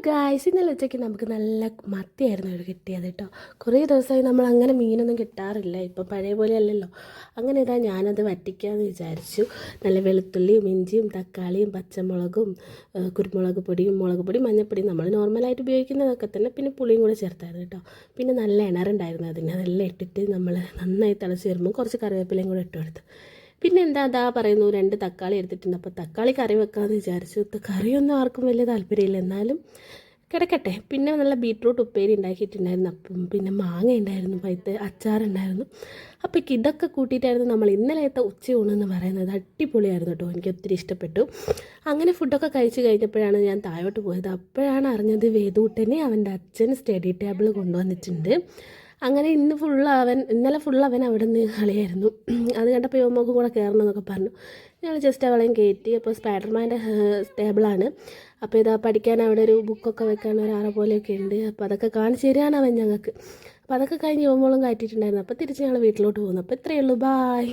Guys, ഇന്നലെ ഉച്ചയ്ക്ക് നമുക്ക് നല്ല മത്തിയായിരുന്നു ഇവിടെ കിട്ടിയത് കേട്ടോ. കുറേ ദിവസമായി നമ്മൾ അങ്ങനെ മീനൊന്നും കിട്ടാറില്ല, ഇപ്പം പഴയ പോലെ അല്ലല്ലോ. അങ്ങനെ ഇതാ ഞാനത് വറ്റിക്കാമെന്ന് വിചാരിച്ചു. നല്ല വെളുത്തുള്ളിയും ഇഞ്ചിയും തക്കാളിയും പച്ചമുളകും കുരുമുളക് പൊടിയും മുളക് പൊടിയും മഞ്ഞൾപ്പൊടിയും നമ്മൾ നോർമലായിട്ട് ഉപയോഗിക്കുന്നതൊക്കെ തന്നെ, പിന്നെ പുളിയും കൂടെ ചേർത്തായിരുന്നു കേട്ടോ. പിന്നെ നല്ല ഇണറുണ്ടായിരുന്നു അതിന്, അതെല്ലാം ഇട്ടിട്ട് നമ്മൾ നന്നായി തിളച്ച് വരുമ്പോൾ കുറച്ച് കറിവേപ്പിലയും കൂടെ ഇട്ട് കൊടുത്തു. പിന്നെ എന്താ പറയുന്നു, 2 തക്കാളി എടുത്തിട്ടുണ്ട്. അപ്പോൾ തക്കാളി കറി വെക്കാമെന്ന് വിചാരിച്ചു. കറിയൊന്നും ആർക്കും വലിയ താല്പര്യമില്ല, എന്നാലും കിടക്കട്ടെ. പിന്നെ നല്ല ബീട്രൂട്ട് ഉപ്പേരി ഉണ്ടാക്കിയിട്ടുണ്ടായിരുന്നു. അപ്പം പിന്നെ മാങ്ങ ഉണ്ടായിരുന്നു, പഴുത്ത അച്ചാറുണ്ടായിരുന്നു. അപ്പോൾ ഇതൊക്കെ കൂട്ടിയിട്ടായിരുന്നു നമ്മൾ ഇന്നലത്തെ ഉച്ചയൂണെന്ന് പറയുന്നത്. അടിപൊളിയായിരുന്നു കേട്ടോ, എനിക്ക് ഒത്തിരി ഇഷ്ടപ്പെട്ടു. അങ്ങനെ ഫുഡൊക്കെ കഴിച്ച് കഴിഞ്ഞപ്പോഴാണ് ഞാൻ താഴോട്ട് പോയത്. അപ്പോഴാണ് അറിഞ്ഞത് വേദൂട്ടനെ അവൻ്റെ അച്ഛൻ സ്റ്റഡി ടേബിൾ കൊണ്ടുവന്നിട്ടുണ്ട്. അങ്ങനെ ഇന്നലെ ഫുൾ അവൻ അവിടെ നിന്ന് കളിയായിരുന്നു. അത് കണ്ടപ്പോൾ യുവമോക്കും കൂടെ കയറണം എന്നൊക്കെ പറഞ്ഞു. ഞങ്ങൾ ജസ്റ്റ് അവളെയും കയറ്റി. അപ്പോൾ സ്പൈഡർമാൻ്റെ ടേബിളാണ്. അപ്പോൾ ഇതാ പഠിക്കാൻ അവിടെ ഒരു ബുക്കൊക്കെ വെക്കാൻ ഒരു അറ പോലെയൊക്കെ ഉണ്ട്. അപ്പോൾ അതൊക്കെ കാണിച്ച് തരികയാണ് അവൻ ഞങ്ങൾക്ക്. അപ്പോൾ അതൊക്കെ കഴിഞ്ഞ് യുവമോളും കയറ്റിയിട്ടുണ്ടായിരുന്നു. അപ്പോൾ തിരിച്ച് ഞങ്ങൾ വീട്ടിലോട്ട് പോകുന്നു. അപ്പോൾ ഇത്രയേ ഉള്ളൂ, ബായ്.